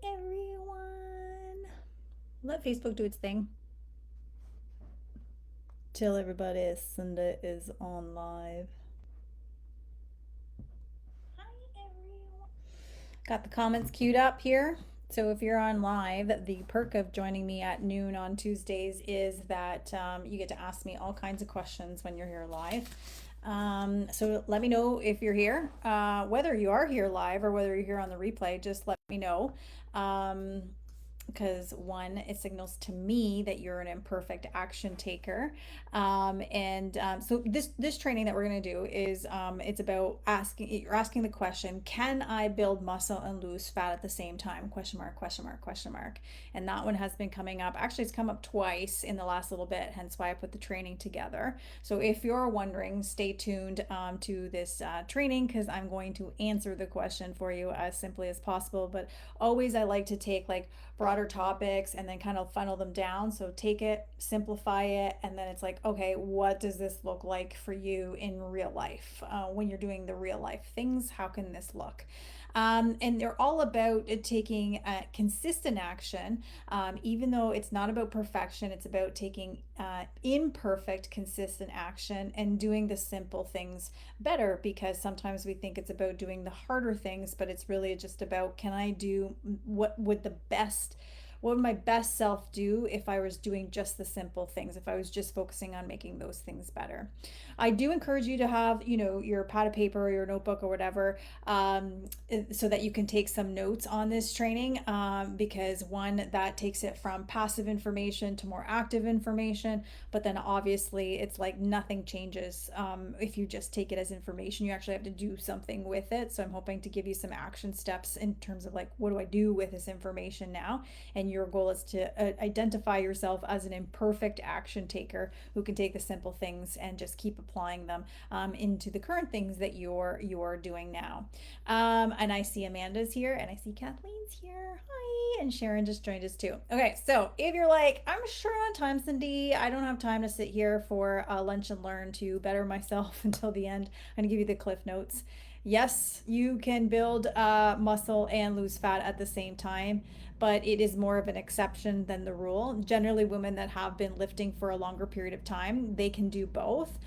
Hi everyone. Let Facebook do its thing. Tell everybody Cinda is on live. Hi everyone. Got the comments queued up here. So if you're on live, the perk of joining me at noon on Tuesdays is that you get to ask me all kinds of questions when you're here live. So let me know if you're here, whether you are here live or whether you're here on the replay. Just let me know. Um, because one, it signals to me that you're an imperfect action taker. So this training that we're going to do is it's about you're asking the question, can I build muscle and lose fat at the same time? Question mark, question mark, question mark. And that one has been coming up. Actually, it's come up twice in the last little bit, hence why I put the training together. So if you're wondering, stay tuned to this training, because I'm going to answer the question for you as simply as possible. But always, I like to take like broader topics and then kind of funnel them down. So take it, simplify it, and then it's like, okay, what does this look like for you in real life? When you're doing the real life things, how can this look? And they're all about taking consistent action, even though it's not about perfection. It's about taking imperfect, consistent action and doing the simple things better, because sometimes we think it's about doing the harder things, but it's really just about, can I do what would my best self do if I was doing just the simple things, if I was just focusing on making those things better. I do encourage you to have, your pad of paper or your notebook or whatever, so that you can take some notes on this training, because one, that takes it from passive information to more active information. But then obviously it's like nothing changes if you just take it as information. You actually have to do something with it. So I'm hoping to give you some action steps in terms of like, what do I do with this information now? And your goal is to identify yourself as an imperfect action taker who can take the simple things and just keep applying them into the current things that you're doing now. And I see Amanda's here, and I see Kathleen's here. Hi, and Sharon just joined us too. Okay, so if you're like, I'm sure on time, Cindy, I don't have time to sit here for lunch and learn to better myself until the end. I'm gonna give you the cliff notes. Yes, you can build muscle and lose fat at the same time, but it is more of an exception than the rule. Generally, women that have been lifting for a longer period of time, they can do both.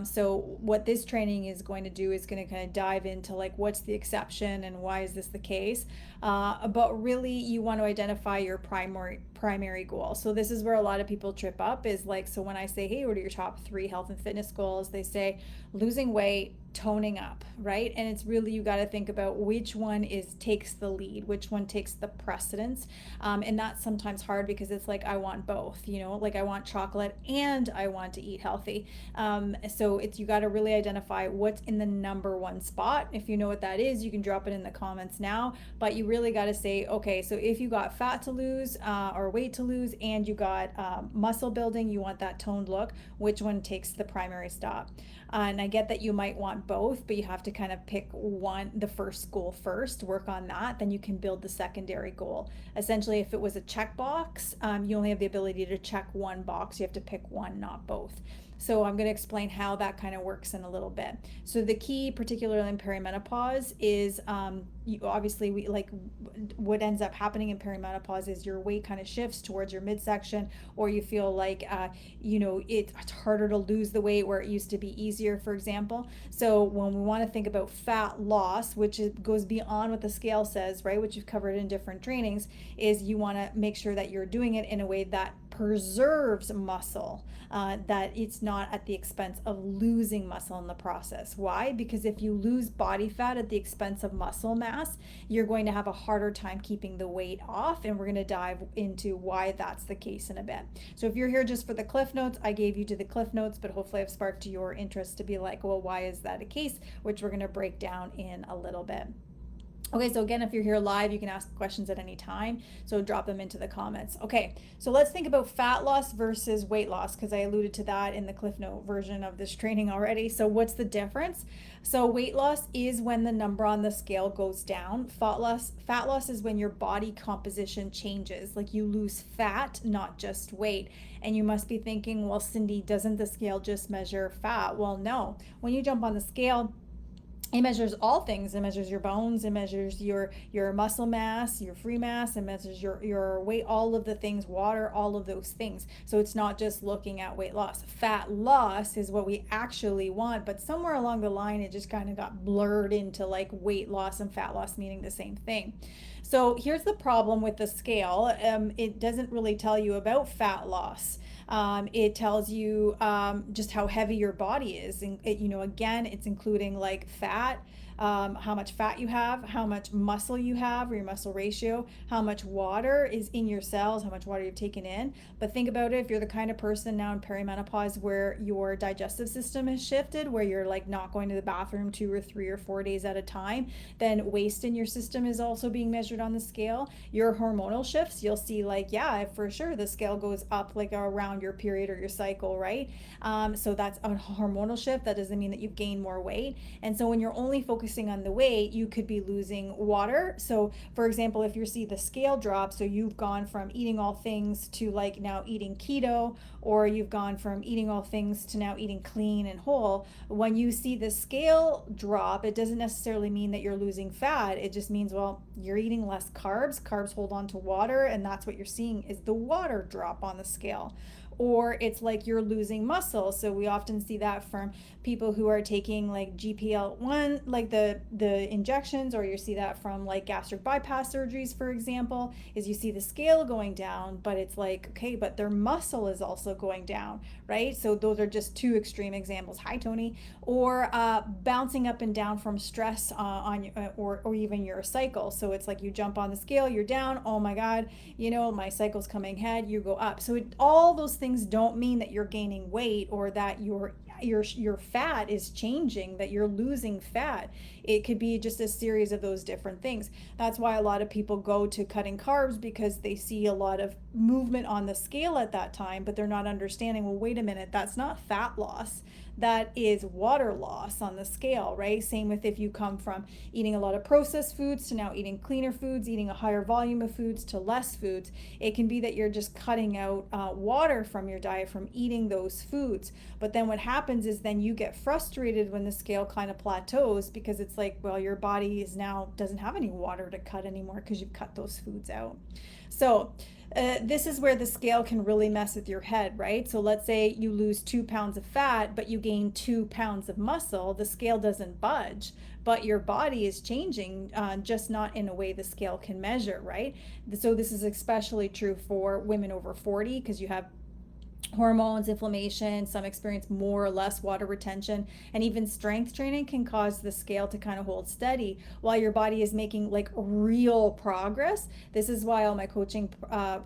So what this training is going to do is going to kind of dive into like, what's the exception and why is this the case? But really, you want to identify your primary goal. So this is where a lot of people trip up, is like, so when I say, hey, what are your top 3 health and fitness goals? They say losing weight, toning up, right? And it's really, you got to think about which one takes the lead, which one takes the precedence. And that's sometimes hard because it's like, I want both, like I want chocolate and I want to eat healthy. So it's, you got to really identify what's in the number one spot. If you know what that is, you can drop it in the comments now. But you really got to say, okay, so if you got fat to lose or weight to lose, and you got muscle building, you want that toned look, which one takes the primary stop? And I get that you might want both, but you have to kind of pick one, the first goal first, work on that, then you can build the secondary goal. Essentially, if it was a checkbox, you only have the ability to check one box. You have to pick one, not both. So I'm going to explain how that kind of works in a little bit. So the key, particularly in perimenopause, is obviously we like, what ends up happening in perimenopause is your weight kind of shifts towards your midsection, or you feel like it's harder to lose the weight where it used to be easier, for example. So when we want to think about fat loss, which goes beyond what the scale says, right, which you've covered in different trainings, is you want to make sure that you're doing it in a way that preserves muscle, that it's not at the expense of losing muscle in the process. Why? Because if you lose body fat at the expense of muscle mass, you're going to have a harder time keeping the weight off. And we're going to dive into why that's the case in a bit. So if you're here just for the cliff notes, I gave you to the cliff notes, but hopefully I've sparked your interest to be like, well, why is that a case? Which we're going to break down in a little bit. Okay, so again, if you're here live, you can ask questions at any time. So drop them into the comments. Okay, so let's think about fat loss versus weight loss, because I alluded to that in the Cliff Note version of this training already. So what's the difference? So weight loss is when the number on the scale goes down. Fat loss is when your body composition changes, like you lose fat, not just weight. And you must be thinking, well, Cindy, doesn't the scale just measure fat? Well, no. When you jump on the scale, It measures all things. It measures your bones, it measures your muscle mass, your free mass, it measures your weight, all of the things, water, all of those things. So it's not just looking at weight loss. Fat loss is what we actually want, but somewhere along the line it just kind of got blurred into like weight loss and fat loss meaning the same thing. So here's the problem with the scale. It doesn't really tell you about fat loss. It tells you just how heavy your body is. And it, again, it's including like fat, how much fat you have, how much muscle you have, or your muscle ratio, how much water is in your cells, how much water you've taken in. But think about it, if you're the kind of person now in perimenopause where your digestive system has shifted, where you're like not going to the bathroom 2 or 3 or 4 days at a time, then waste in your system is also being measured on the scale. Your hormonal shifts, you'll see like, yeah, for sure, the scale goes up like around your period or your cycle, right? So that's a hormonal shift. That doesn't mean that you've gained more weight. And so when you're only focusing on the weight, you could be losing water. So for example, if you see the scale drop, so you've gone from eating all things to like now eating keto, or you've gone from eating all things to now eating clean and whole, when you see the scale drop, it doesn't necessarily mean that you're losing fat. It just means, well, you're eating less carbs. Carbs hold on to water, and that's what you're seeing is the water drop on the scale. Or it's like you're losing muscle. So we often see that from people who are taking like GLP-1, like the injections, or you see that from like gastric bypass surgeries, for example, is you see the scale going down, but it's like, okay, but their muscle is also going down, right? So those are just two extreme examples. Hi, Tony. Or bouncing up and down from stress or even your cycle. So it's like you jump on the scale, you're down, oh my God, my cycle's coming ahead, you go up. So all those things don't mean that you're gaining weight or that your fat is changing, that you're losing fat. It could be just a series of those different things. That's why a lot of people go to cutting carbs, because they see a lot of movement on the scale at that time, but they're not understanding, well, wait a minute, that's not fat loss. That is water loss on the scale, right? Same with if you come from eating a lot of processed foods to now eating cleaner foods, eating a higher volume of foods to less foods. It can be that you're just cutting out water from your diet from eating those foods. But then what happens is then you get frustrated when the scale kind of plateaus, because it's like, well, your body is now doesn't have any water to cut anymore because you've cut those foods out. So this is where the scale can really mess with your head, right? So let's say you lose 2 pounds of fat, but you gain 2 pounds of muscle. The scale doesn't budge, but your body is changing, just not in a way the scale can measure, right? So this is especially true for women over 40, because you have hormones, inflammation, some experience more or less water retention, and even strength training can cause the scale to kind of hold steady while your body is making like real progress. This is why all my coaching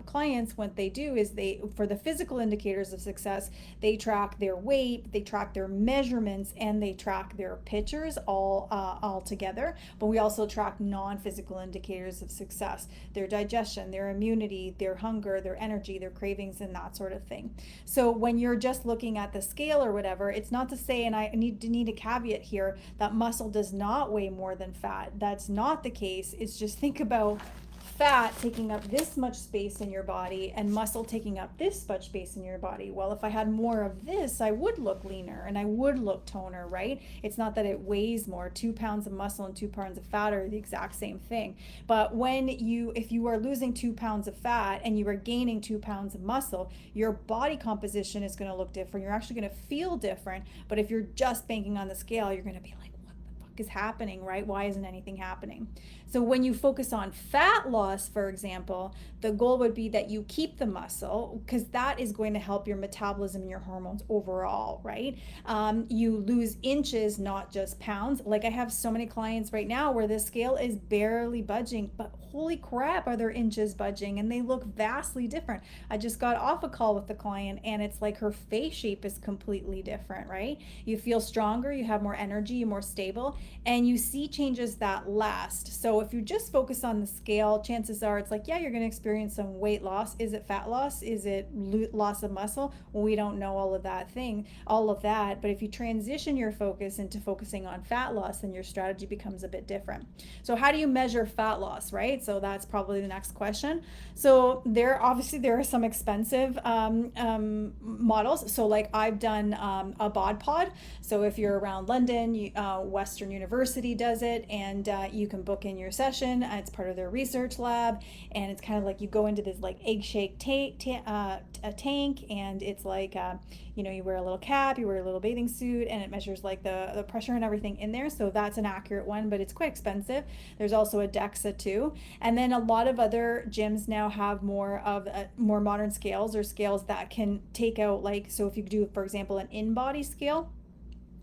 clients, what they do is for the physical indicators of success, they track their weight, they track their measurements, and they track their pictures all together. But we also track non-physical indicators of success, their digestion, their immunity, their hunger, their energy, their cravings, and that sort of thing. So when you're just looking at the scale or whatever, it's not to say, and I need a caveat here, that muscle does not weigh more than fat. That's not the case. It's just think about fat taking up this much space in your body and muscle taking up this much space in your body. Well, if I had more of this, I would look leaner and I would look toner, right? It's not that it weighs more. 2 pounds of muscle and 2 pounds of fat are the exact same thing. But if you are losing 2 pounds of fat and you are gaining 2 pounds of muscle, your body composition is going to look different. You're actually going to feel different. But if you're just banking on the scale, you're going to be like, is happening, right? Why isn't anything happening? So when you focus on fat loss, for example, the goal would be that you keep the muscle, because that is going to help your metabolism and your hormones overall, right? You lose inches, not just pounds. Like I have so many clients right now where the scale is barely budging, but holy crap, are their inches budging, and they look vastly different. I just got off a call with the client and it's like her face shape is completely different, right? You feel stronger, you have more energy, you're more stable, and you see changes that last. So if you just focus on the scale, chances are it's like, yeah, you're going to experience some weight loss. Is it fat loss? Is it loss of muscle? Well, we don't know all of that. But if you transition your focus into focusing on fat loss, then your strategy becomes a bit different. So how do you measure fat loss, right? So that's probably the next question. So there are some expensive models. So like I've done a bod pod. So if you're around London, Western University does it, and you can book in your session. It's part of their research lab, and it's kind of like you go into this like egg shake a tank, and it's like you wear a little cap, you wear a little bathing suit, and it measures like the pressure and everything in there. So that's an accurate one, but it's quite expensive. There's also a DEXA too, and then a lot of other gyms now have more modern scales, or scales that can take out, like, so if you do, for example, an in-body scale,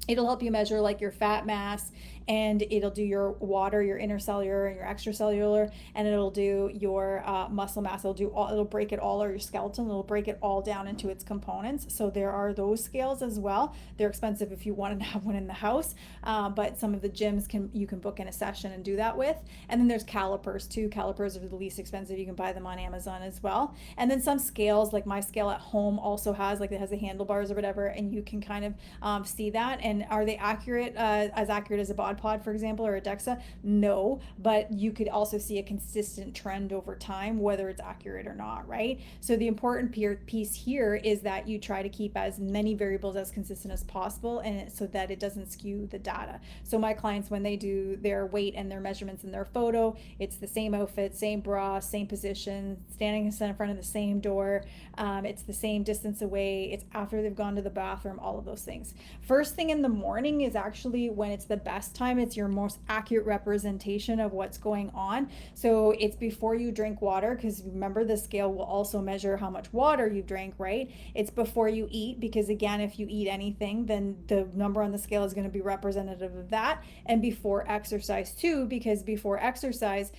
it'll help you measure like your fat mass, and it'll do your water, your intercellular and your extracellular, and it'll do your muscle mass. It'll break it all, or your skeleton. It'll break it all down into its components. So there are those scales as well. They're expensive if you want to have one in the house, but some of the gyms you can book in a session and do that with. And then there's calipers too. Calipers are the least expensive. You can buy them on Amazon as well. And then some scales, like my scale at home, also has like, it has the handlebars or whatever, and you can kind of see that. And are they accurate, as accurate as a bod pod, for example, or a DEXA? No, but you could also see a consistent trend over time, whether it's accurate or not, right? So the important piece here is that you try to keep as many variables as consistent as possible, and so that it doesn't skew the data. So my clients, when they do their weight and their measurements in their photo, it's the same outfit, same bra, same position, standing in front of the same door. It's the same distance away. It's after they've gone to the bathroom, all of those things. First thing in the morning is actually when it's the best time. It's your most accurate representation of what's going on. So it's before you drink water, because remember, the scale will also measure how much water you drank, right? It's before you eat, because again, if you eat anything, then the number on the scale is going to be representative of that. And before exercise too, because before exercise,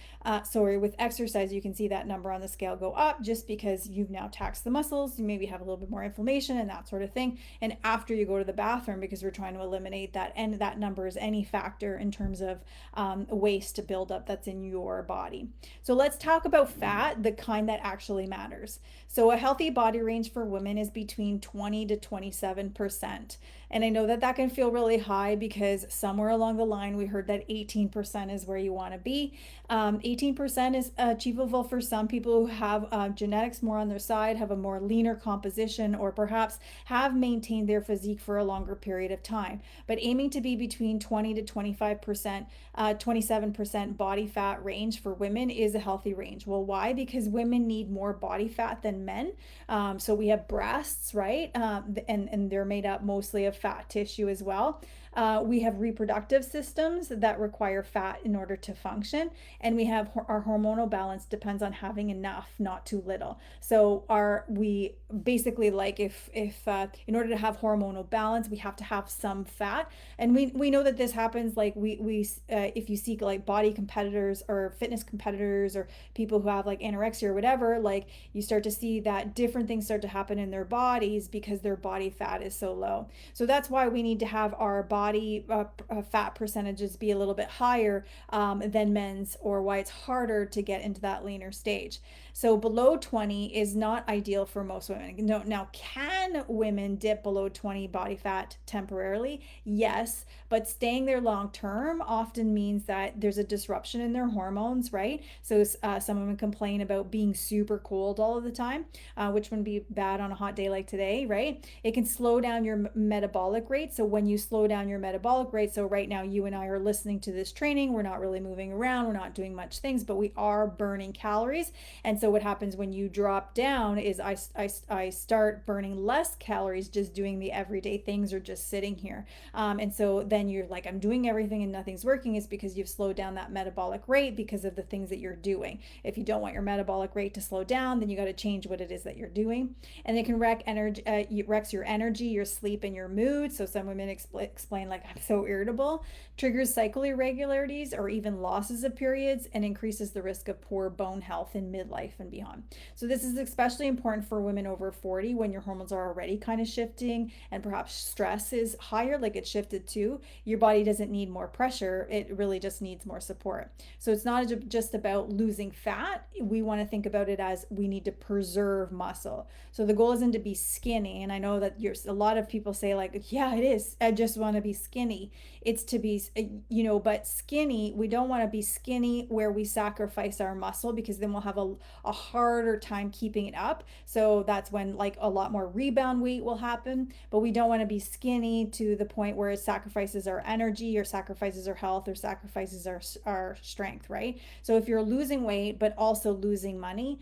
with exercise, you can see that number on the scale go up, just because you've now taxed the muscles. You maybe have a little bit more inflammation and that sort of thing. And after you go to the bathroom, because we're trying to eliminate that, and that number is any factor in terms of waste buildup that's in your body. So let's talk about fat, the kind that actually matters. So a healthy body range for women is between 20 to 27%. And I know that that can feel really high, because somewhere along the line we heard that 18% is where you want to be. 18% is achievable for some people who have genetics more on their side, have a more leaner composition, or perhaps have maintained their physique for a longer period of time. But aiming to be between 20 to 25%, 27% body fat range for women is a healthy range. Well, why? Because women need more body fat than men. So we have breasts, right? And they're made up mostly of fat tissue as well. We have reproductive systems that require fat in order to function, and we have our hormonal balance depends on having enough, not too little. So we basically, like, if in order to have hormonal balance, we have to have some fat, and we know that this happens, like if you seek like body competitors or fitness competitors, or people who have like anorexia or whatever, like you start to see that different things start to happen in their bodies because their body fat is so low. So that's why we need to have our body fat percentages be a little bit higher than men's, or why it's harder to get into that leaner stage. So below 20 is not ideal for most women. No, now, can women dip below 20 body fat temporarily? Yes, but staying there long term often means that there's a disruption in their hormones, right? So some women complain about being super cold all of the time, which would be bad on a hot day like today, right? It can slow down your metabolic rate. So when you slow down your metabolic rate, so right now you and I are listening to this training, we're not really moving around, we're not doing much things, but we are burning calories. And so what happens when you drop down is I start burning less calories just doing the everyday things, or just sitting here. And so then you're like, I'm doing everything and nothing's working. Is because you've slowed down that metabolic rate because of the things that you're doing. If you don't want your metabolic rate to slow down, then you got to change what it is that you're doing. And it can wreck wrecks your energy, your sleep, and your mood. So some women explain, like, I'm so irritable, triggers cycle irregularities or even losses of periods, and increases the risk of poor bone health in midlife and beyond. So this is especially important for women over 40, when your hormones are already kind of shifting, and perhaps stress is higher, like it shifted too. Your body doesn't need more pressure, it really just needs more support. So it's not just about losing fat. We want to think about it as we need to preserve muscle. So the goal isn't to be skinny. And I know that a lot of people say, like, yeah, it is, I just want to be be skinny. It's to be, but skinny, we don't want to be skinny where we sacrifice our muscle, because then we'll have a harder time keeping it up. So that's when like a lot more rebound weight will happen. But we don't want to be skinny to the point where it sacrifices our energy or sacrifices our health or sacrifices our strength, right? So if you're losing weight but also losing muscle,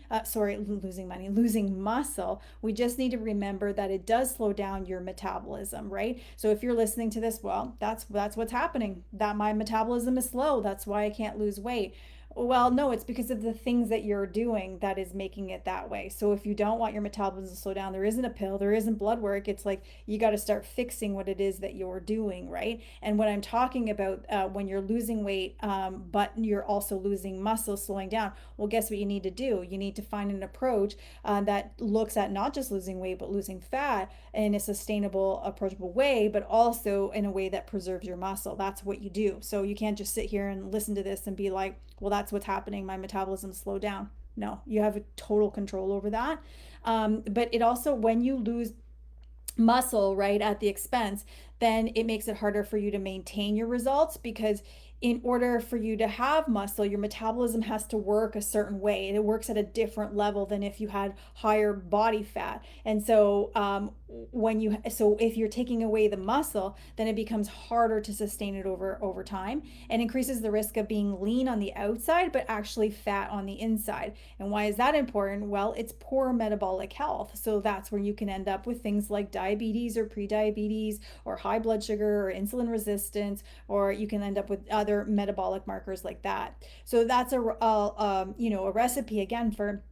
we just need to remember that it does slow down your metabolism, right? So if you're listening to this, well, that's what's happening. That my metabolism is slow. That's why I can't lose weight. Well, no, it's because of the things that you're doing that is making it that way. So if you don't want your metabolism to slow down, there isn't a pill, there isn't blood work. It's like you got to start fixing what it is that you're doing, right? And what I'm talking about, when you're losing weight, but you're also losing muscle, slowing down, well, guess what you need to do? You need to find an approach that looks at not just losing weight, but losing fat in a sustainable, approachable way, but also in a way that preserves your muscle. That's what you do. So you can't just sit here and listen to this and be like, well, that's what's happening. My metabolism slowed down. No, you have a total control over that. But it also, when you lose muscle, right, at the expense, then it makes it harder for you to maintain your results, because in order for you to have muscle, your metabolism has to work a certain way, and it works at a different level than if you had higher body fat. And so if you're taking away the muscle, then it becomes harder to sustain it over time, and increases the risk of being lean on the outside but actually fat on the inside. And why is that important? Well, it's poor metabolic health. So that's where you can end up with things like diabetes or prediabetes or high blood sugar or insulin resistance, or you can end up with other metabolic markers like that. So that's a recipe again for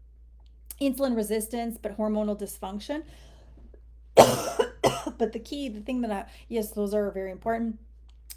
insulin resistance but hormonal dysfunction. But the thing yes, those are very important,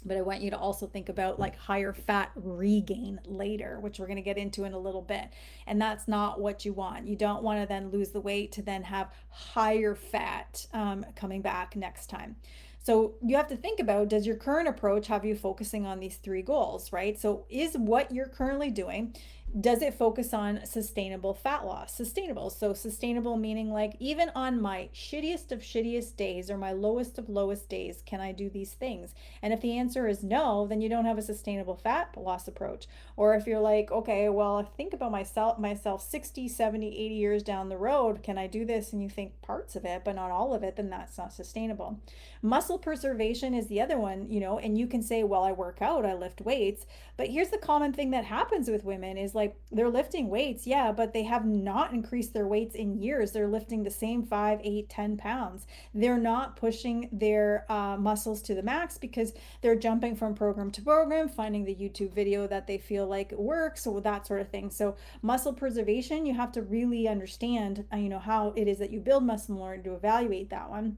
but I want you to also think about like higher fat regain later, which we're going to get into in a little bit. And that's not what you want. You don't want to then lose the weight to then have higher fat coming back next time. So you have to think about, does your current approach have you focusing on these three goals, right? So is what you're currently doing, does it focus on sustainable fat loss? Sustainable. So sustainable meaning like, even on my shittiest of shittiest days or my lowest of lowest days, can I do these things? And if the answer is no, then you don't have a sustainable fat loss approach. Or if you're like, okay, well, I think about myself 60, 70, 80 years down the road, can I do this? And you think parts of it, but not all of it, then that's not sustainable. Muscle preservation is the other one, and you can say, well, I work out, I lift weights. But here's the common thing that happens with women is like, they're lifting weights, yeah, but they have not increased their weights in years. They're lifting the same 5, 8, 10 pounds. They're not pushing their muscles to the max, because they're jumping from program to program, finding the YouTube video that they feel like works, or that sort of thing. So muscle preservation, you have to really understand, how it is that you build muscle in order to evaluate that one.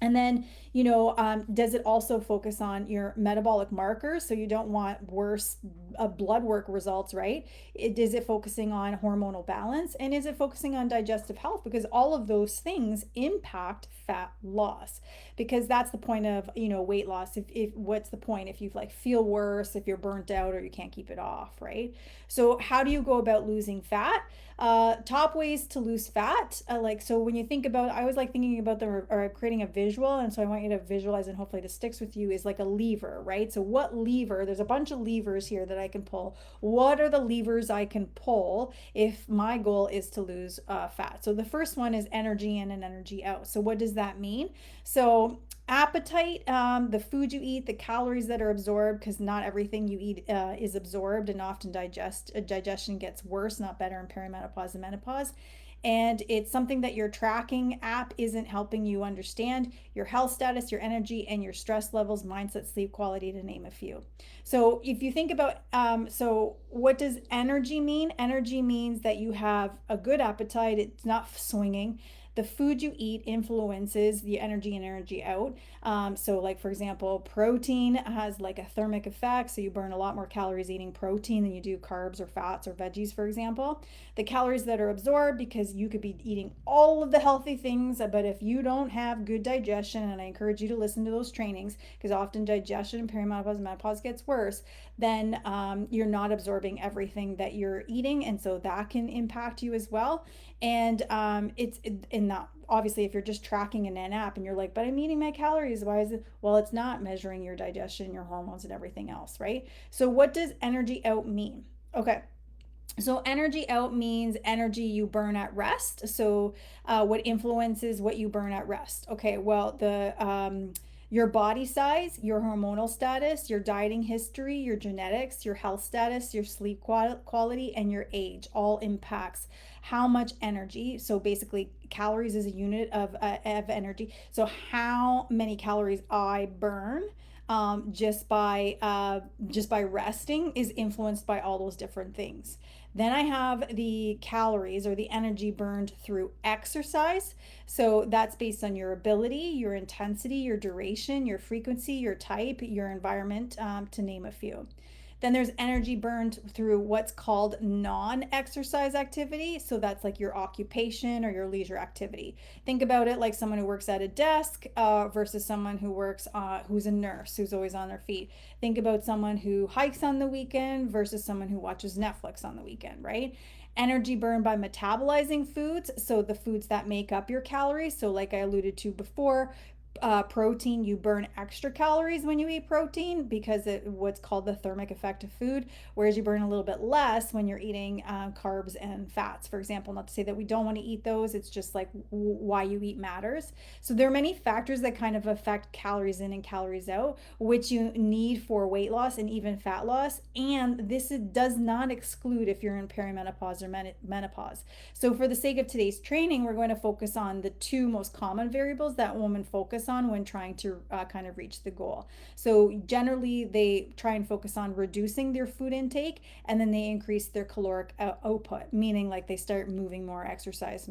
And then, does it also focus on your metabolic markers? So you don't want worse blood work results, right? Is it focusing on hormonal balance? And is it focusing on digestive health? Because all of those things impact fat loss, because that's the point of, weight loss. If what's the point if you like feel worse, if you're burnt out, or you can't keep it off, right? So how do you go about losing fat? Top ways to lose fat, so when you think about, I was like thinking about or creating a visual, and so I want you to visualize, and hopefully this sticks with you, is like a lever, right? So what lever, there's a bunch of levers here that I can pull. What are the levers I can pull if my goal is to lose fat? So the first one is energy in and energy out. So what does that mean? So appetite, the food you eat, the calories that are absorbed, because not everything you eat is absorbed, and often digestion gets worse, not better, in perimenopause and menopause. And it's something that your tracking app isn't helping you understand your health status, your energy, and your stress levels, mindset, sleep quality, to name a few. So if you think about, so what does energy mean? Energy means that you have a good appetite. It's not swinging. The food you eat influences the energy in, energy out. So like, for example, protein has like a thermic effect. So you burn a lot more calories eating protein than you do carbs or fats or veggies, for example. The calories that are absorbed, because you could be eating all of the healthy things, but if you don't have good digestion, and I encourage you to listen to those trainings, because often digestion in perimenopause and menopause gets worse, then you're not absorbing everything that you're eating. And so that can impact you as well. And in that. Obviously, if you're just tracking in an app and you're like, but I'm eating my calories, why is it? Well, it's not measuring your digestion, your hormones, and everything else, right? So, what does energy out mean? Okay, so energy out means energy you burn at rest. So what influences what you burn at rest? Okay, well, the your body size, your hormonal status, your dieting history, your genetics, your health status, your sleep quality, and your age all impacts how much energy. So basically, calories is a unit of energy. So how many calories I burn just by resting is influenced by all those different things. Then I have the calories or the energy burned through exercise. So that's based on your ability, your intensity, your duration, your frequency, your type, your environment, to name a few. Then there's energy burned through what's called non-exercise activity. So that's like your occupation or your leisure activity. Think about it like someone who works at a desk versus someone who works, who's a nurse, who's always on their feet. Think about someone who hikes on the weekend versus someone who watches Netflix on the weekend, right? Energy burned by metabolizing foods, so the foods that make up your calories. So, like I alluded to before, protein, you burn extra calories when you eat protein because it what's called the thermic effect of food, whereas you burn a little bit less when you're eating carbs and fats, for example. Not to say that we don't want to eat those, it's just like why you eat matters. So there are many factors that kind of affect calories in and calories out, which you need for weight loss and even fat loss. And does not exclude if you're in perimenopause or menopause. So for the sake of today's training, we're going to focus on the two most common variables that women focus on when trying to kind of reach the goal. So generally, they try and focus on reducing their food intake, and then they increase their caloric output, meaning like they start moving more, exercise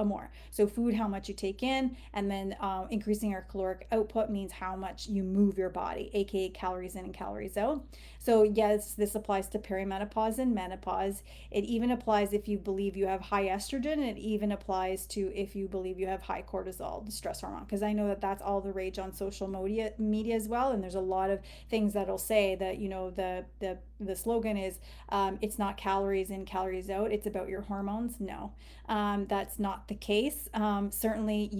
more. So food, how much you take in, and then increasing your caloric output means how much you move your body, aka calories in and calories out. So yes, this applies to perimenopause and menopause. It even applies if you believe you have high estrogen. It even applies to if you believe you have high cortisol, the stress hormone, because I know that that's all the rage on social media as well. And there's a lot of things that'll say that, you know, the slogan is it's not calories in, calories out. It's about your hormones. No, that's not the case. Certainly,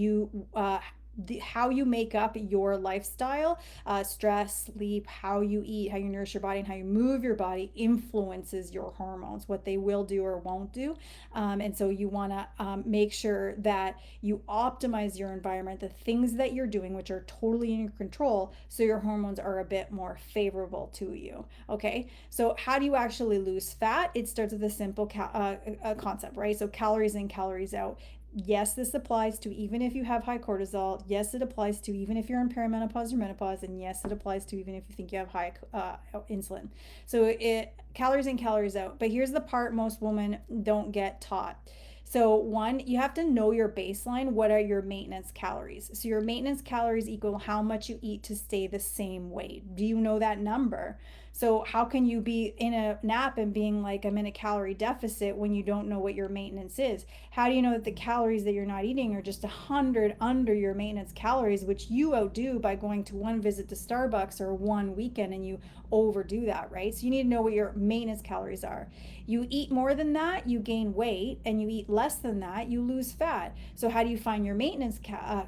how you make up your lifestyle, stress, sleep, how you eat, how you nourish your body, and how you move your body influences your hormones, what they will do or won't do. And so you want to make sure that you optimize your environment, the things that you're doing, which are totally in your control, so your hormones are a bit more favorable to you. Okay, so how do you actually lose fat? It starts with a simple concept, right? So calories in, calories out. Yes, this applies to even if you have high cortisol. Yes, it applies to even if you're in perimenopause or menopause. And yes, it applies to even if you think you have high insulin. So calories in, calories out. But here's the part most women don't get taught. So one, you have to know your baseline. What are your maintenance calories? So your maintenance calories equal how much you eat to stay the same weight. Do you know that number? So how can you be in a nap and being like, I'm in a calorie deficit when you don't know what your maintenance is? How do you know that the calories that you're not eating are just 100 under your maintenance calories, which you outdo by going to one visit to Starbucks or one weekend, and you overdo that, right? So you need to know what your maintenance calories are. You eat more than that, you gain weight, and you eat less than that, you lose fat. So how do you find your maintenance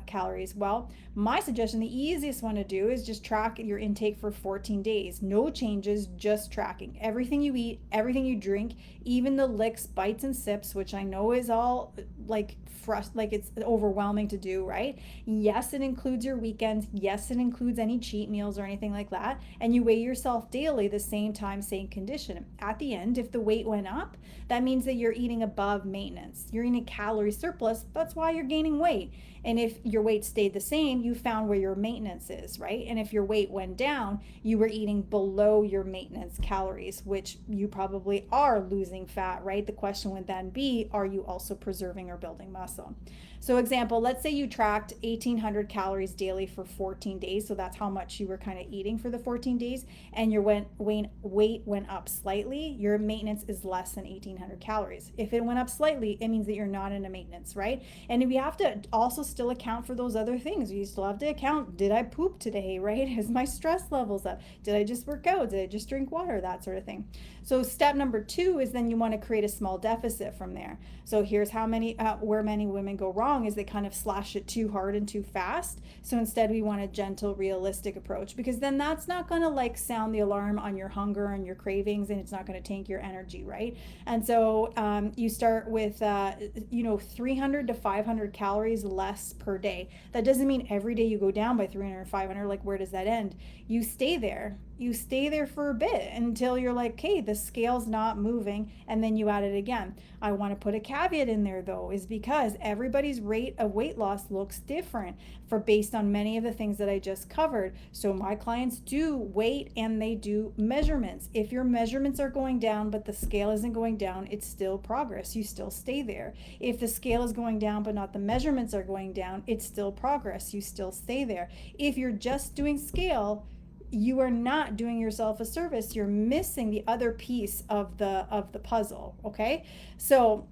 calories? Well, my suggestion, the easiest one to do is just track your intake for 14 days. No changes, just tracking. Everything you eat, everything you drink, even the licks, bites, and sips, which I know is all like it's overwhelming to do, right? Yes, it includes your weekends. Yes, it includes any cheat meals or anything like that. And you weigh yourself daily, the same time, same condition. At the end, if the weight went up, that means that you're eating above maintenance. You're in a calorie surplus. That's why you're gaining weight. And if your weight stayed the same, you found where your maintenance is, right? And if your weight went down, you were eating below your maintenance calories, which you probably are losing fat, right? The question would then be, are you also preserving or building muscle? So example, let's say you tracked 1,800 calories daily for 14 days. So that's how much you were kind of eating for the 14 days. And your weight went up slightly. Your maintenance is less than 1,800 calories. If it went up slightly, it means that you're not in a maintenance, right? And we have to also still account for those other things. You still have to account, did I poop today, right? Is my stress levels up? Did I just work out? Did I just drink water? That sort of thing. So step number 2 is then you want to create a small deficit from there. So here's where many women go wrong wrong is they kind of slash it too hard and too fast. So instead we want a gentle, realistic approach, because then that's not going to like sound the alarm on your hunger and your cravings, and it's not going to tank your energy, right? And so you start with 300 to 500 calories less per day. That doesn't mean every day you go down by 300 or 500. Like, where does that end? You stay there. You stay there for a bit until you're like, okay, the scale's not moving, and then you add it again. I want to put a caveat in there though, is because everybody's rate of weight loss looks different for based on many of the things that I just covered. So my clients do weight and they do measurements. If your measurements are going down but the scale isn't going down, it's still progress. You still stay there. If the scale is going down but not the measurements are going down, it's still progress. You still stay there. If you're just doing scale, you are not doing yourself a service. You're missing the other piece of the puzzle. Okay, so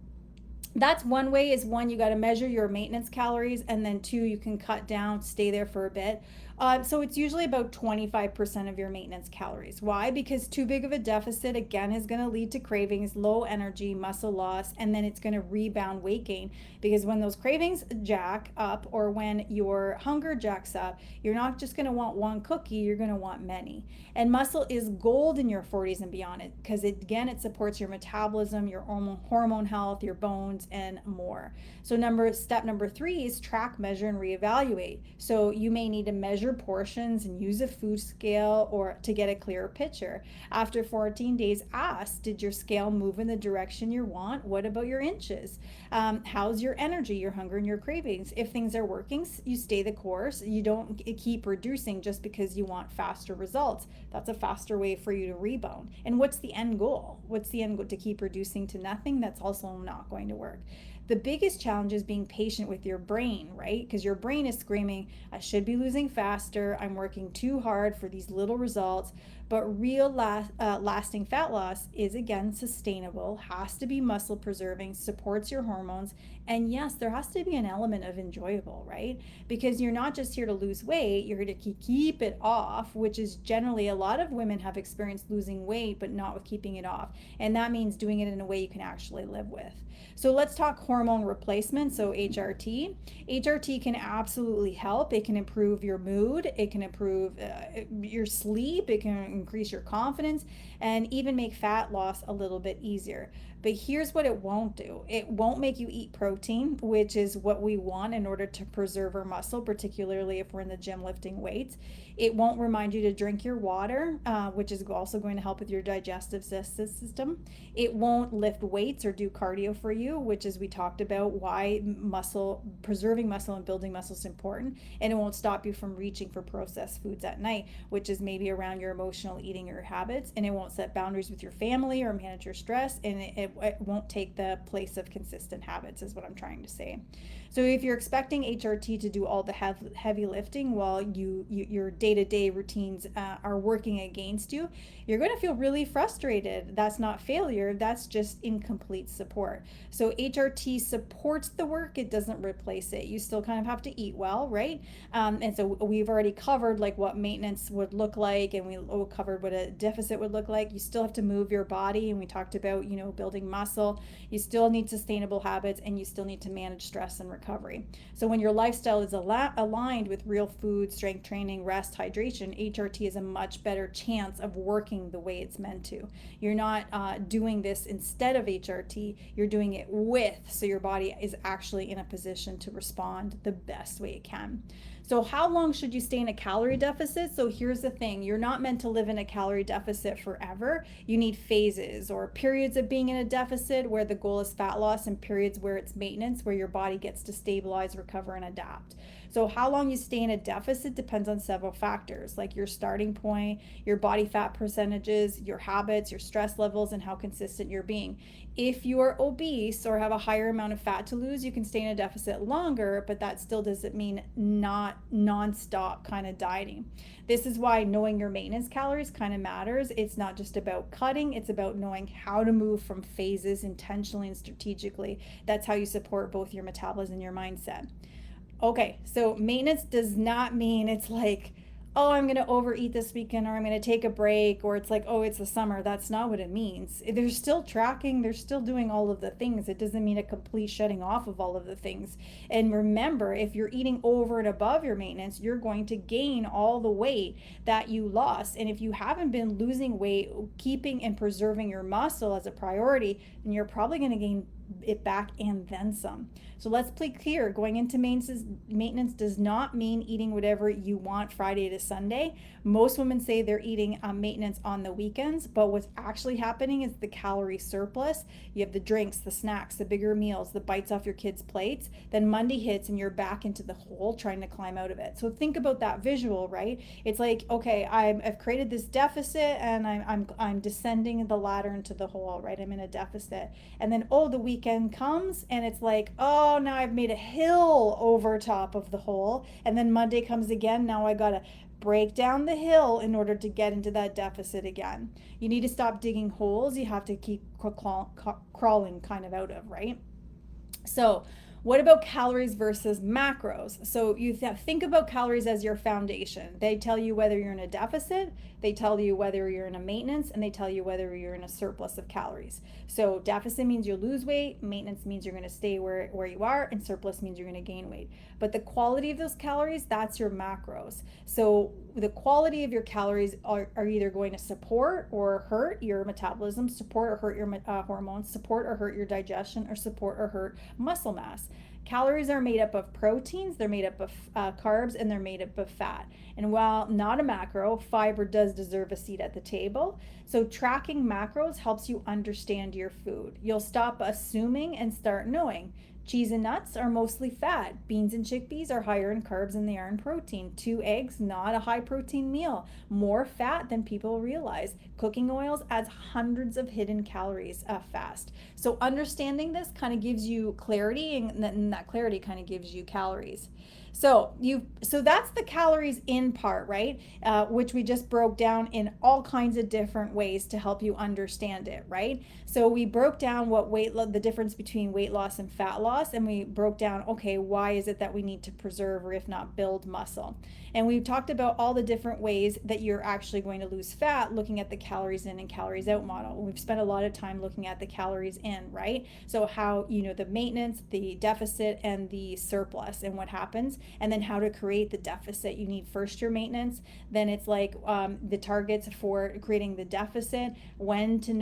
that's one way. Is one, you got to measure your maintenance calories, and then two, you can cut down, stay there for a bit. So it's usually about 25% of your maintenance calories. Why? Because too big of a deficit, again, is going to lead to cravings, low energy, muscle loss, and then it's going to rebound weight gain. Because when those cravings jack up, or when your hunger jacks up, you're not just going to want one cookie, you're going to want many. And muscle is gold in your 40s and beyond, it because it supports your metabolism, your hormone health, your bones, and more. So step number 3 is track, measure, and reevaluate. So you may need to measure portions and use a food scale or to get a clearer picture. After 14 days, ask, did your scale move in the direction you want? What about your inches? How's your energy, your hunger, and your cravings? If things are working, you stay the course. You don't keep reducing just because you want faster results. That's a faster way for you to rebound. And what's the end goal? What's the end goal? To keep reducing to nothing? That's also not going to work. The biggest challenge is being patient with your brain, right? Because your brain is screaming, I should be losing faster. I'm working too hard for these little results. But real lasting fat loss is, again, sustainable, has to be muscle preserving, supports your hormones. And yes, there has to be an element of enjoyable, right? Because you're not just here to lose weight, you're here to keep it off, which is generally, a lot of women have experienced losing weight, but not with keeping it off. And that means doing it in a way you can actually live with. So let's talk hormone replacement, so HRT. HRT can absolutely help. It can improve your mood, it can improve your sleep, it can increase your confidence, and even make fat loss a little bit easier. But here's what it won't do. It won't make you eat protein, which is what we want in order to preserve our muscle, particularly if we're in the gym lifting weights. It won't remind you to drink your water, which is also going to help with your digestive system. It won't lift weights or do cardio for you, which is, we talked about why preserving muscle and building muscle is important. And it won't stop you from reaching for processed foods at night, which is maybe around your emotional eating or habits. And it won't set boundaries with your family or manage your stress. And it won't take the place of consistent habits, is what I'm trying to say. So if you're expecting HRT to do all the heavy lifting while your day-to-day routines are working against you, you're going to feel really frustrated. That's not failure, that's just incomplete support. So HRT supports the work, it doesn't replace it. You still kind of have to eat well, right? And so we've already covered like what maintenance would look like, and we covered what a deficit would look like. You still have to move your body, and we talked about building muscle. You still need sustainable habits, and you still need to manage stress and recovery. So when your lifestyle is aligned with real food, strength training, rest, hydration, HRT is a much better chance of working the way it's meant to. You're not doing this instead of HRT, you're doing it with, so your body is actually in a position to respond the best way it can. So how long should you stay in a calorie deficit? So here's the thing, you're not meant to live in a calorie deficit forever. You need phases or periods of being in a deficit where the goal is fat loss, and periods where it's maintenance, where your body gets to stabilize, recover, and adapt. So how long you stay in a deficit depends on several factors, like your starting point, your body fat percentages, your habits, your stress levels, and how consistent you're being. If you are obese or have a higher amount of fat to lose, you can stay in a deficit longer, but that still doesn't mean not nonstop kind of dieting. This is why knowing your maintenance calories kind of matters. It's not just about cutting, it's about knowing how to move from phases intentionally and strategically. That's how you support both your metabolism and your mindset. Okay, so maintenance does not mean it's like oh, I'm going to overeat this weekend, or I'm going to take a break, or it's like, oh, it's the summer. That's not what it means. They're still tracking, they're still doing all of the things. It doesn't mean a complete shutting off of all of the things. And remember, if you're eating over and above your maintenance, you're going to gain all the weight that you lost. And if you haven't been losing weight, keeping and preserving your muscle as a priority, then you're probably going to gain it back and then some. So let's play clear. Going into maintenance does not mean eating whatever you want Friday to Sunday. Most women say they're eating maintenance on the weekends, but what's actually happening is the calorie surplus. You have the drinks, the snacks, the bigger meals, the bites off your kids' plates. Then Monday hits and you're back into the hole trying to climb out of it. So think about that visual, right? It's like, okay, I've created this deficit and I'm descending the ladder into the hole, right? I'm in a deficit. And then, oh, the weekend comes and it's like, oh, now I've made a hill over top of the hole. And then Monday comes again. Now I got to break down the hill in order to get into that deficit again. You need to stop digging holes. You have to keep crawling kind of out of, right? So, what about calories versus macros? So, you think about calories as your foundation. They tell you whether you're in a deficit, they tell you whether you're in a maintenance, and they tell you whether you're in a surplus of calories. So, deficit means you'll lose weight, maintenance means you're going to stay where you are, and surplus means you're going to gain weight. But the quality of those calories, that's your macros. So, the quality of your calories are either going to support or hurt your metabolism, support or hurt your hormones, support or hurt your digestion, or support or hurt muscle mass. Calories are made up of proteins, they're made up of carbs, and they're made up of fat. And while not a macro, fiber does deserve a seat at the table. So tracking macros helps you understand your food. You'll stop assuming and start knowing. Cheese and nuts are mostly fat. Beans and chickpeas are higher in carbs than they are in protein. 2 eggs, not a high protein meal. More fat than people realize. Cooking oils adds hundreds of hidden calories fast. So understanding this kind of gives you clarity, and that clarity kind of gives you calories. So that's the calories in part, right? Which we just broke down in all kinds of different ways to help you understand it, right? So we broke down the difference between weight loss and fat loss, and we broke down, okay, why is it that we need to preserve or if not build muscle? And we talked about all the different ways that you're actually going to lose fat, looking at the calories in and calories out model. We've spent a lot of time looking at the calories in, right? So how, the maintenance, the deficit, and the surplus, and what happens, and then how to create the deficit. You need first your maintenance, then it's like the targets for creating the deficit, when do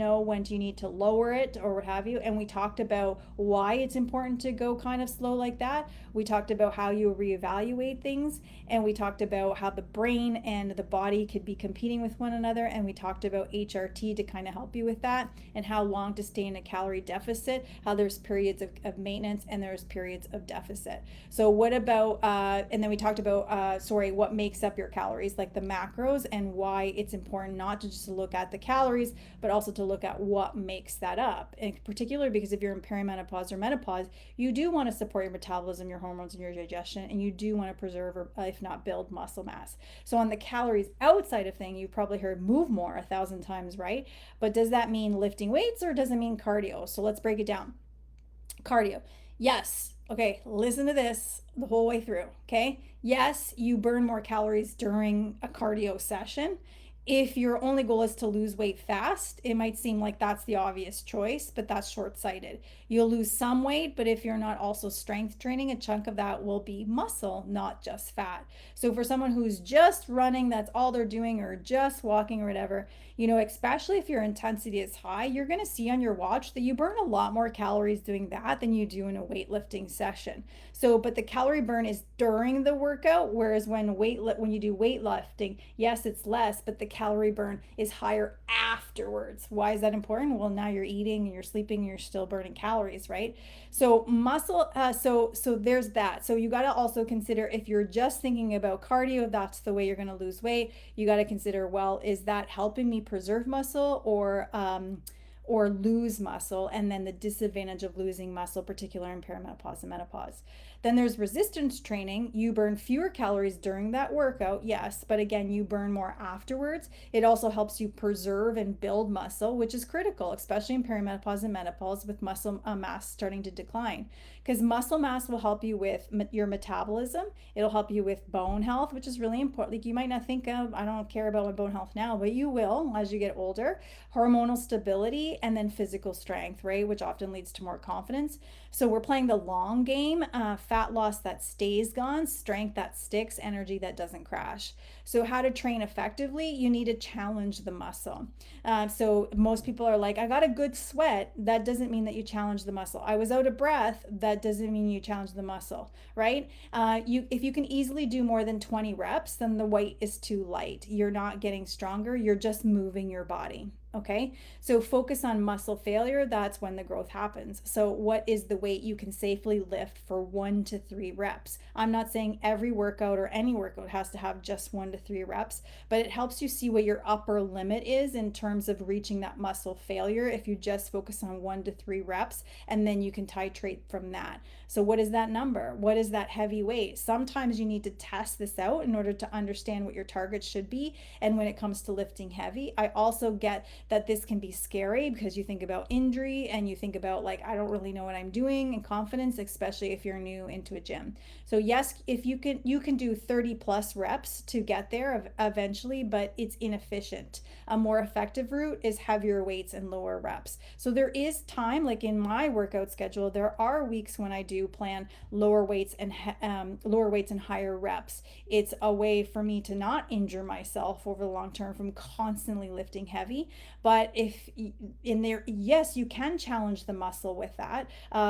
you need to lower it or what have you. And we talked about why it's important to go kind of slow like that. We talked about how you reevaluate things, and we talked about how the brain and the body could be competing with one another, and we talked about HRT to kind of help you with that, and how long to stay in a calorie deficit, how there's periods of maintenance and there's periods of deficit. So what about and then we talked about what makes up your calories, like the macros, and why it's important not to just look at the calories but also to look at what makes that up, in particular because if you're in perimenopause or menopause, you do want to support your metabolism, your hormones, and your digestion, and you do want to preserve or if not build muscle mass. So on the calories outside of thing, you've probably heard move more 1,000 times, right? But does that mean lifting weights or does it mean cardio? So let's break it down. Cardio, yes. Okay, listen to this the whole way through, okay? Yes, you burn more calories during a cardio session. If your only goal is to lose weight fast, it might seem like that's the obvious choice, but that's short-sighted. You'll lose some weight, but if you're not also strength training, a chunk of that will be muscle, not just fat. So for someone who's just running, that's all they're doing, or just walking or whatever, especially if your intensity is high, you're going to see on your watch that you burn a lot more calories doing that than you do in a weightlifting session. So, but the calorie burn is during the workout, whereas when you do weightlifting, yes, it's less, but the calorie burn is higher afterwards. Why is that important? Well, now you're eating and you're sleeping and you're still burning calories, right? So muscle, so there's that. So you got to also consider, if you're just thinking about cardio, that's the way you're going to lose weight. You got to consider, well, is that helping me preserve muscle or lose muscle? And then the disadvantage of losing muscle, particularly in perimenopause and menopause. Then there's resistance training. You burn fewer calories during that workout, yes, but again, you burn more afterwards. It also helps you preserve and build muscle, which is critical, especially in perimenopause and menopause with muscle mass starting to decline. Because muscle mass will help you with your metabolism. It'll help you with bone health, which is really important. Like you might not think of, I don't care about my bone health now, but you will as you get older. Hormonal stability and then physical strength, right? Which often leads to more confidence. So we're playing the long game, fat loss that stays gone, strength that sticks, energy that doesn't crash. So how to train effectively, you need to challenge the muscle. So most people are like, I got a good sweat. That doesn't mean that you challenge the muscle. I was out of breath. That doesn't mean you challenge the muscle, right? If you can easily do more than 20 reps, then the weight is too light. You're not getting stronger. You're just moving your body. Okay, so focus on muscle failure. That's when the growth happens. So, what is the weight you can safely lift for 1 to 3 reps? I'm not saying every workout or any workout has to have just 1 to 3 reps, but it helps you see what your upper limit is in terms of reaching that muscle failure if you just focus on 1 to 3 reps, and then you can titrate from that. So, what is that number? What is that heavy weight? Sometimes you need to test this out in order to understand what your target should be. And when it comes to lifting heavy, I also get that this can be scary because you think about injury and you think about like, I don't really know what I'm doing, and confidence, especially if you're new into a gym. So yes, if you can do 30 plus reps to get there eventually, but it's inefficient. A more effective route is heavier weights and lower reps. So there is time, like in my workout schedule, there are weeks when I do plan lower weights and higher reps. It's a way for me to not injure myself over the long term from constantly lifting heavy. But if in there, yes, you can challenge the muscle with that.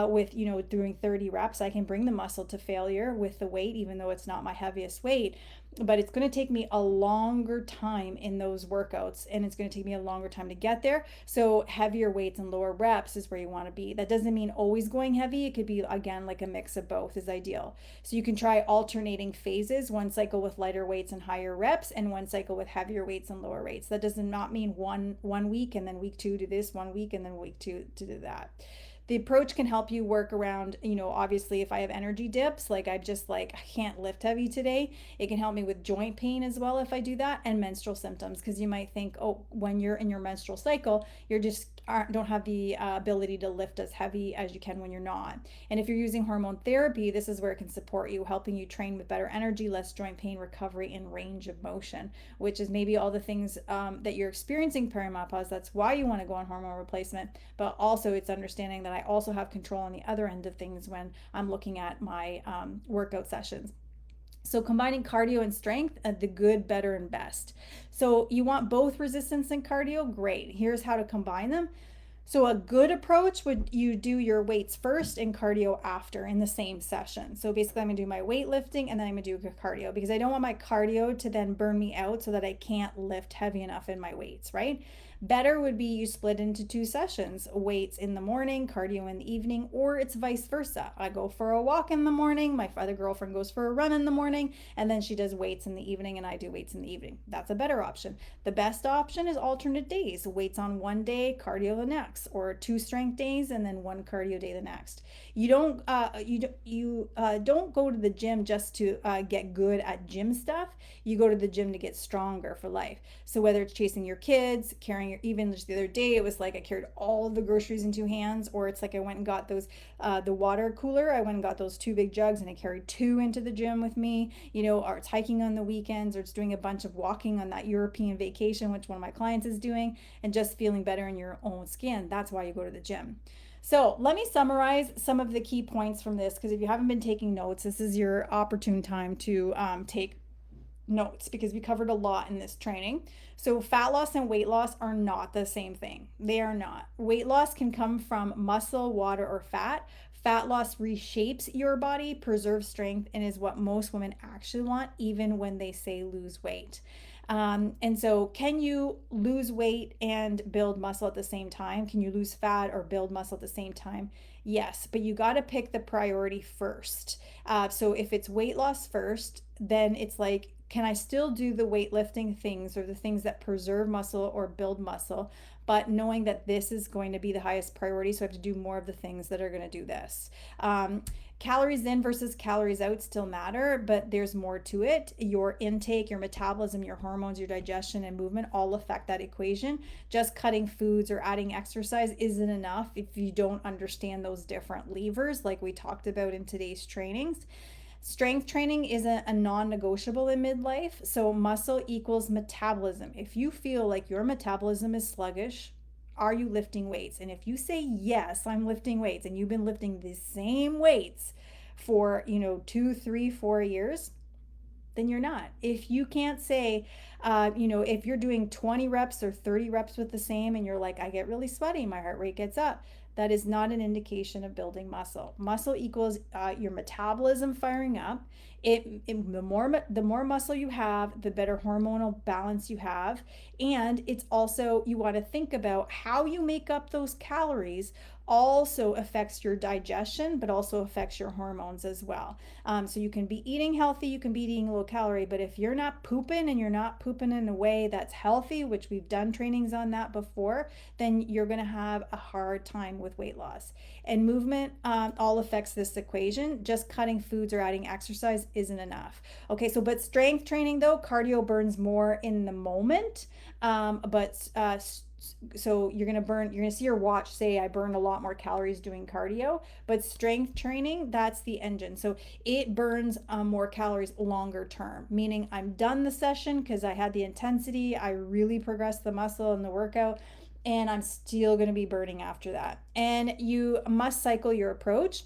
With doing 30 reps, I can bring the muscle to failure with the weight, even though it's not my heaviest weight. But it's going to take me a longer time in those workouts, and it's going to take me a longer time to get there. So heavier weights and lower reps is where you want to be. That doesn't mean always going heavy. It could be, again, like a mix of both is ideal. So you can try alternating phases, one cycle with lighter weights and higher reps, and one cycle with heavier weights and lower weights. That does not mean one week and then week 2 do this, 1 week and then week 2 to do that. The approach can help you work around, obviously if I have energy dips, like I can't lift heavy today, it can help me with joint pain as well if I do that, and menstrual symptoms, because you might think, oh, when you're in your menstrual cycle, you're just don't have the ability to lift as heavy as you can when you're not. And if you're using hormone therapy, this is where it can support you, helping you train with better energy, less joint pain, recovery, and range of motion, which is maybe all the things that you're experiencing perimenopause. That's why you want to go on hormone replacement, but also it's understanding that I also have control on the other end of things when I'm looking at my workout sessions. So combining cardio and strength, the good, better, and best. So you want both resistance and cardio? Great. Here's how to combine them. So a good approach would you do your weights first and cardio after in the same session. So basically I'm gonna do my weightlifting and then I'm gonna do cardio, because I don't want my cardio to then burn me out so that I can't lift heavy enough in my weights, right? Better would be you split into 2 sessions, weights in the morning, cardio in the evening, or it's vice versa. I go for a walk in the morning, my other girlfriend goes for a run in the morning, and then she does weights in the evening and I do weights in the evening. That's a better option. The best option is alternate days, weights on one day, cardio the next, or 2 strength days and then 1 cardio day the next. You don't don't go to the gym just to get good at gym stuff. You go to the gym to get stronger for life. So whether it's chasing your kids, carrying even just the other day, it was like I carried all of the groceries in 2 hands, or it's like I went and got those the water cooler. I went and got those 2 big jugs and I carried 2 into the gym with me, or it's hiking on the weekends, or it's doing a bunch of walking on that European vacation, which one of my clients is doing, and just feeling better in your own skin. That's why you go to the gym. So let me summarize some of the key points from this, because if you haven't been taking notes, this is your opportune time to take notes, because we covered a lot in this training. So fat loss and weight loss are not the same thing. They are not. Weight loss can come from muscle, water, or fat. Fat loss reshapes your body, preserves strength, and is what most women actually want, even when they say lose weight. And so, can you lose weight and build muscle at the same time? Can you lose fat or build muscle at the same time? Yes, but you got to pick the priority first. So, if it's weight loss first, then it's like, can I still do the weightlifting things or the things that preserve muscle or build muscle, but knowing that this is going to be the highest priority, so I have to do more of the things that are going to do this. Calories in versus calories out still matter, but there's more to it. Your intake, your metabolism, your hormones, your digestion, and movement all affect that equation. Just cutting foods or adding exercise isn't enough if you don't understand those different levers, like we talked about in today's trainings. Strength training is a non negotiable in midlife. So, muscle equals metabolism. If you feel like your metabolism is sluggish, are you lifting weights? And if you say, yes, I'm lifting weights, and you've been lifting the same weights for, 2, 3, 4 years, then you're not. If you can't say, if you're doing 20 reps or 30 reps with the same and you're like, I get really sweaty, my heart rate gets up, that is not an indication of building muscle. Muscle equals your metabolism firing up. The more muscle you have, the better hormonal balance you have, and it's also, you want to think about how you make up those calories also affects your digestion, but also affects your hormones as well. So you can be eating healthy, you can be eating low calorie, but if you're not pooping and you're not pooping in a way that's healthy, which we've done trainings on that before, then you're going to have a hard time with weight loss. And movement all affects this equation. Just cutting foods or adding exercise isn't enough. Okay, but strength training though, cardio burns more in the moment, but so you're gonna see your watch say I burned a lot more calories doing cardio, but strength training, that's the engine. So it burns more calories longer term, meaning I'm done the session because I had the intensity, I really progressed the muscle in the workout, and I'm still going to be burning after that. And you must cycle your approach.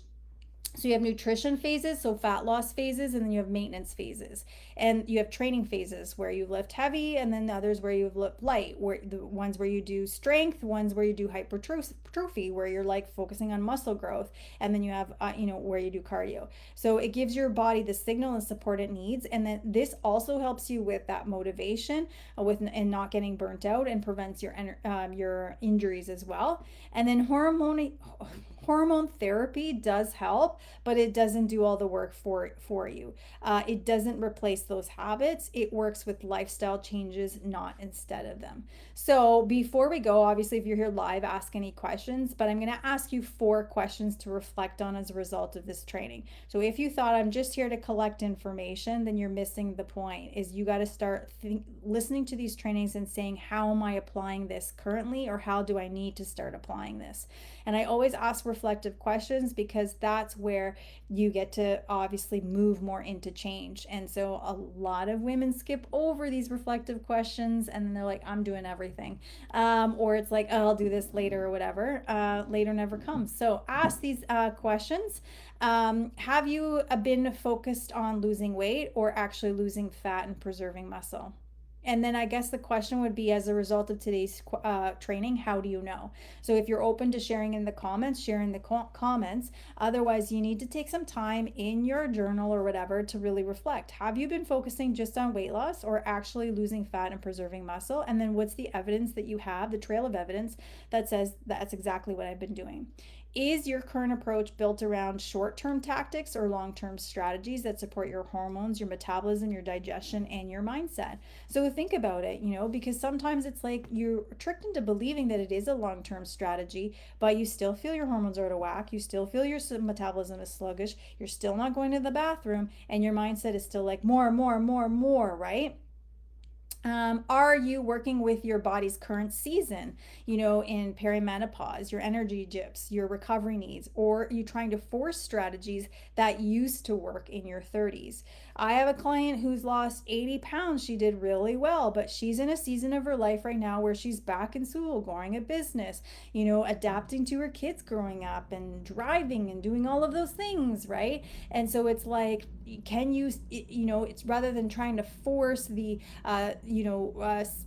So you have nutrition phases, so fat loss phases, and then you have maintenance phases. And you have training phases where you lift heavy, and then the others where you lift light, where the ones where you do strength, ones where you do hypertrophy, where you're like focusing on muscle growth, and then you have where you do cardio. So it gives your body the signal and support it needs, and then this also helps you with that motivation, and not getting burnt out, and prevents your injuries as well. And then hormone therapy does help, but it doesn't do all the work for you. It doesn't replace those habits. It works with lifestyle changes, not instead of them. So before we go, obviously, if you're here live, ask any questions, but I'm going to ask you 4 questions to reflect on as a result of this training. So if you thought I'm just here to collect information, then you're missing the point. Is you got to start listening to these trainings and saying, how am I applying this currently, or how do I need to start applying this? And I always ask reflective questions because that's where you get to obviously move more into change. And so a lot of women skip over these reflective questions, and then they're like, I'm doing everything. Or it's like, oh, I'll do this later or whatever. Later never comes. So ask these questions. Have you been focused on losing weight or actually losing fat and preserving muscle? And then I guess the question would be, as a result of today's training, how do you know? So if you're open to sharing in the comments, share in the comments. Otherwise, you need to take some time in your journal or whatever to really reflect. Have you been focusing just on weight loss or actually losing fat and preserving muscle? And then what's the evidence that you have, the trail of evidence that says that's exactly what I've been doing? Is your current approach built around short-term tactics or long-term strategies that support your hormones, your metabolism, your digestion, and your mindset? So think about it, because sometimes it's like you're tricked into believing that it is a long-term strategy, but you still feel your hormones are out of whack, you still feel your metabolism is sluggish, you're still not going to the bathroom, and your mindset is still like more, more, more, more, right? Are you working with your body's current season, in perimenopause, your energy dips, your recovery needs, or are you trying to force strategies that used to work in your 30s? I have a client who's lost 80 pounds. She did really well, but she's in a season of her life right now where she's back in school, growing a business, adapting to her kids growing up and driving and doing all of those things, right? And so it's like, can you, it's rather than trying to force the,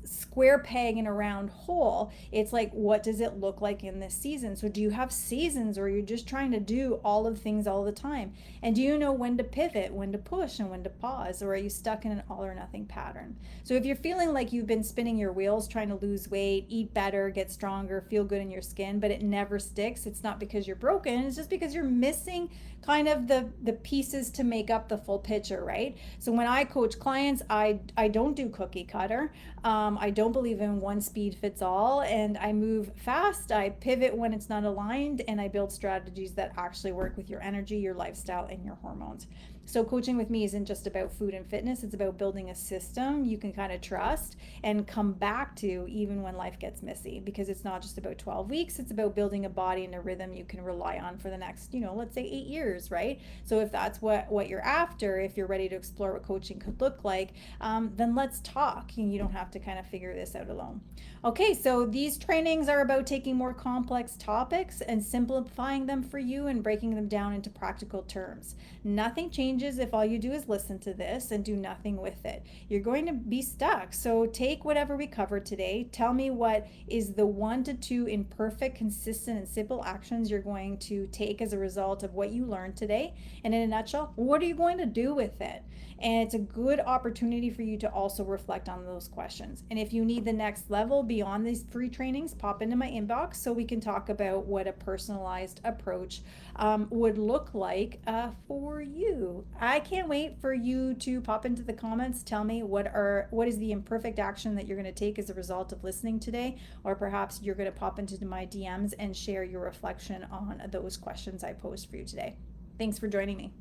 square peg in a round hole, it's like, what does it look like in this season? So do you have seasons, or are you just trying to do all of things all the time? And do you know when to pivot, when to push, and when when to pause, or are you stuck in an all or nothing pattern? So if you're feeling like you've been spinning your wheels trying to lose weight, eat better, get stronger, feel good in your skin, but it never sticks, it's not because you're broken, it's just because you're missing kind of the pieces to make up the full picture, right? So when I coach clients, I don't do cookie cutter. I don't believe in one speed fits all, and I move fast. I pivot when it's not aligned, and I build strategies that actually work with your energy, your lifestyle, and your hormones. So coaching with me isn't just about food and fitness, it's about building a system you can kind of trust and come back to even when life gets messy, because it's not just about 12 weeks, it's about building a body and a rhythm you can rely on for the next, let's say 8 years, right? So if that's what you're after, if you're ready to explore what coaching could look like, then let's talk, and you don't have to kind of figure this out alone. Okay, so these trainings are about taking more complex topics and simplifying them for you and breaking them down into practical terms. Nothing changes if all you do is listen to this and do nothing with it. You're going to be stuck. So take whatever we covered today. Tell me what is the 1 to 2 imperfect, consistent, and simple actions you're going to take as a result of what you learned today. And in a nutshell, what are you going to do with it? And it's a good opportunity for you to also reflect on those questions. And if you need the next level beyond these free trainings, pop into my inbox so we can talk about what a personalized approach would look like for you. I can't wait for you to pop into the comments. Tell me what is the imperfect action that you're going to take as a result of listening today, or perhaps you're going to pop into my DMs and share your reflection on those questions I posed for you today. Thanks for joining me.